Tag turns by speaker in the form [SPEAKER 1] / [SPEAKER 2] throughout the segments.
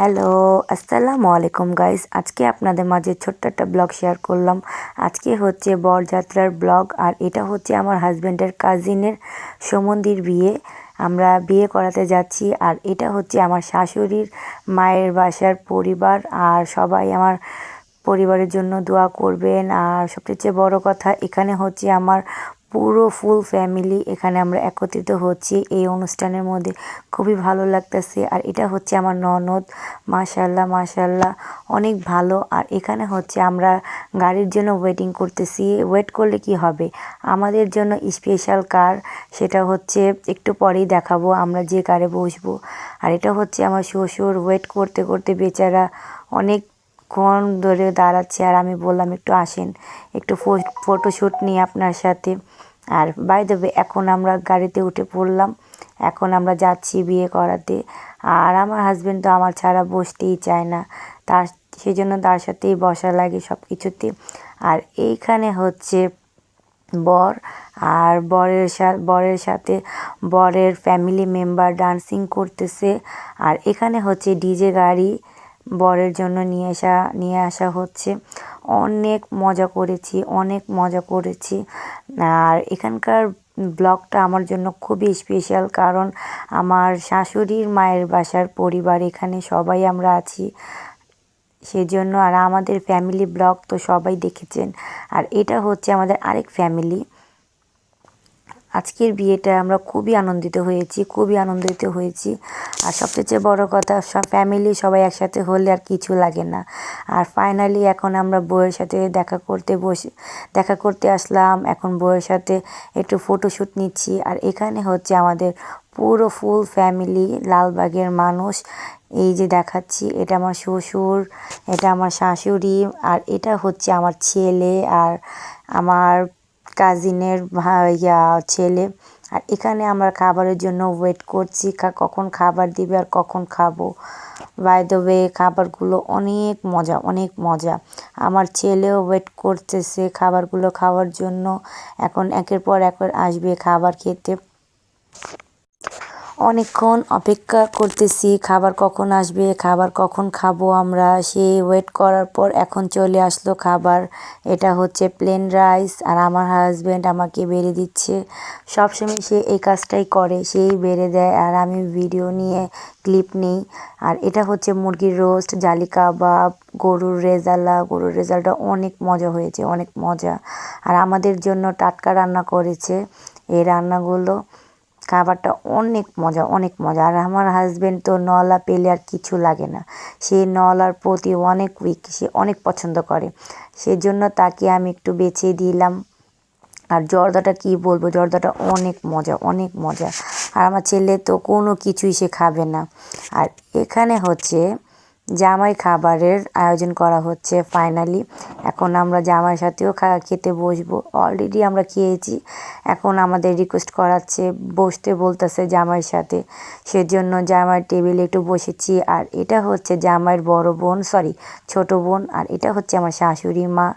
[SPEAKER 1] Hello, আসসালামু আলাইকুম guys. আজকে আপনাদের মাঝে ছোট্ট একটা ব্লগ শেয়ার করলাম। আজকে হচ্ছে বরযাত্রার ব্লগ, আর এটা হচ্ছে আমার হাজব্যান্ডের কাজিনের সম্বন্ধীর বিয়ে। আমরা বিয়ে করাতে যাচ্ছি, আর এটা হচ্ছে আমার শাশুড়ির মায়ের বাসার পরিবার, আর সবাই আমার পরিবারের জন্য দোয়া করবেন। আর সবচেয়ে বড় কথা, এখানে হচ্ছে আমার পুরো ফুল ফ্যামিলি এখানে আমরা একত্রিত হচ্ছি এই অনুষ্ঠানের মধ্যে। খুবই ভালো লাগতেছে। আর এটা হচ্ছে আমার ননদ, মাশাল্লাহ মাশাল্লাহ অনেক ভালো। আর এখানে হচ্ছে আমরা গাড়ির জন্য ওয়েটিং করতেছি। ওয়েট করলে কি হবে, আমাদের জন্য স্পেশাল কার, সেটা হচ্ছে একটু পরেই দেখাবো আমরা যে কারে বসবো। আর এটা হচ্ছে আমার শ্বশুর ওয়েট করতে করতে বেচারা অনেকক্ষণ ধরে দাঁড়াচ্ছে। আর আমি বললাম একটু আসেন, একটু ফটোশ্যুট নিই আপনার সাথে। আর বাই দ্য ওয়ে, এখন আমরা গাড়িতে উঠে পড়লাম, এখন আমরা যাচ্ছি বিয়ে করাতে। আর আমার হাজব্যান্ড তো আমার ছাড়া বসতেই চায় না, তার সেই জন্য তার সাথেই বসা লাগে সব কিছুতে। আর এইখানে হচ্ছে বর, আর বরের সাথে বরের ফ্যামিলি মেম্বার ডান্সিং করতেছে। আর এখানে হচ্ছে ডিজে গাড়ি বরের জন্য নিয়ে আসা হচ্ছে। অনেক মজা করেছি, অনেক মজা করেছি। আর এখানকার ব্লগটা আমার জন্য খুবই স্পেশাল, কারণ আমার শাশুড়ির মায়ের বাসার পরিবার এখানে সবাই আমরা আছি সেজন্য। আর আমাদের ফ্যামিলি ব্লগ তো সবাই দেখেছেন। আর এটা হচ্ছে আমাদের আরেক ফ্যামিলি। আজকের বিয়েটা আমরা খুবই আনন্দিত হয়েছি। আর সবচেয়ে বড় কথা, সব ফ্যামিলি সবাই একসাথে হলে আর কিছু লাগে না। আর ফাইনালি এখন আমরা বউয়ের সাথে দেখা করতে আসলাম। এখন বউয়ের সাথে একটু ফটোশ্যুট নিচ্ছি। আর এখানে হচ্ছে আমাদের পুরো ফুল ফ্যামিলি, লালবাগের মানুষ। এই যে দেখাচ্ছি, এটা আমার শ্বশুর, এটা আমার শাশুড়ি, আর এটা হচ্ছে আমার ছেলে আর আমার কাজিনের ভাইয়া ছেলে। আর এখানে আমরা খাবারের জন্য ওয়েট করছি, কখন খাবার দিবে আর কখন খাবো। বাই দ্য ওয়ে, খাবারগুলো অনেক মজা, অনেক মজা। আমার ছেলেও ওয়েট করতেছে খাবারগুলো খাওয়ার জন্য। এখন একের পর এক আসবে খাবার খেতে। অনেকক্ষণ অপেক্ষা করতেছি খাবার কখন আসবে, খাবার কখন খাবো আমরা। সেই ওয়েট করার পর এখন চলে আসলো খাবার। এটা হচ্ছে প্লেন রাইস, আর আমার হাজব্যান্ড আমাকে বেড়ে দিচ্ছে। সবসময় সে এই কাজটাই করে, সেই বেড়ে দেয় আর আমি ভিডিও নিয়ে ক্লিপ নিই। আর এটা হচ্ছে মুরগির রোস্ট, জালি কাবাব, গরুর রেজাল্টটা অনেক মজা হয়েছে, অনেক মজা। আর আমাদের জন্য টাটকা রান্না করেছে এই রান্নাগুলো। খাবারটা অনেক মজা, অনেক মজা। আর আমার হাজব্যান্ড তো নলা পেলে আর কিছু লাগে না, সে নলার প্রতি অনেক উইক, সে অনেক পছন্দ করে, সেজন্য তাকে আমি একটু বেছে দিলাম। আর জর্দাটা কি বলবো, জর্দাটা অনেক মজা, অনেক মজা। আর আমার ছেলে তো কোনো কিছুই সে খাবে না। আর এখানে হচ্ছে জামাই খাবারের আয়োজন করা হচ্ছে ফাইনালি। এখন আমরা জামাইয়ের সাথেও খেতে বসবো। অলরেডি আমরা খেয়েছি, এখন আমাদের রিকোয়েস্ট করাচ্ছে, বসতে বলতেছে জামাইয়ের সাথে, সেজন্য জামাইয়ের টেবিলে একটু বসেছি। আর এটা হচ্ছে জামাইয়ের বড় বোন, সরি ছোট বোন। আর এটা হচ্ছে আমার শাশুড়ি মা।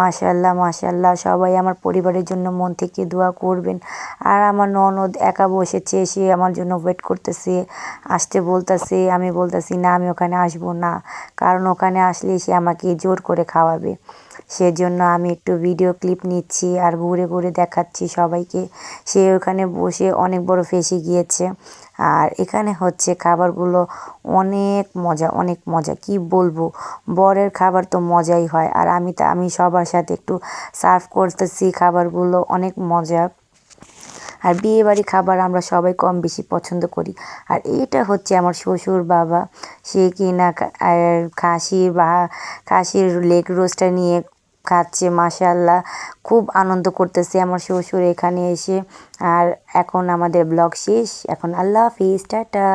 [SPEAKER 1] মাশাল্লাহ মাশাল্লাহ, সবাই আমার পরিবারের জন্য মন থেকে দোয়া করবেন। আর আমার ননদ একা বসেছে, সে আমার জন্য ওয়েট করতেছে, আসতে বলতেছে। আমি বলতেছি না, আমি ওখানে আসবো না, কারণ ওখানে আসলে সে আমাকে জোর করে খাওয়াবে। সেজন্য আমি একটু ভিডিও ক্লিপ নিচ্ছি আর ঘুরে ঘুরে দেখাচ্ছি সবাইকে। সে ওখানে বসে অনেক বড় ফেঁসে গিয়েছে। আর এখানে হচ্ছে খাবারগুলো অনেক মজা, অনেক মজা, কি বলবো। বরের খাবার তো মজাই হয়, আর আমি সবার সাথে একটু সার্ভ করতেছি খাবারগুলো, অনেক মজা। আর বিয়েবাড়ি খাবার আমরা সবাই কম বেশি পছন্দ করি। আর এটা হচ্ছে আমার শ্বশুর বাবা, সে কিনা খাসির লেগ রোস্টটা নিয়ে খাচ্ছে। মাশাল্লাহ, খুব আনন্দ করতেছে আমার শ্বশুর এখানে এসে। আর এখন আমাদের ব্লগ শেষ, এখন আল্লাহ হাফিজ, টাটা।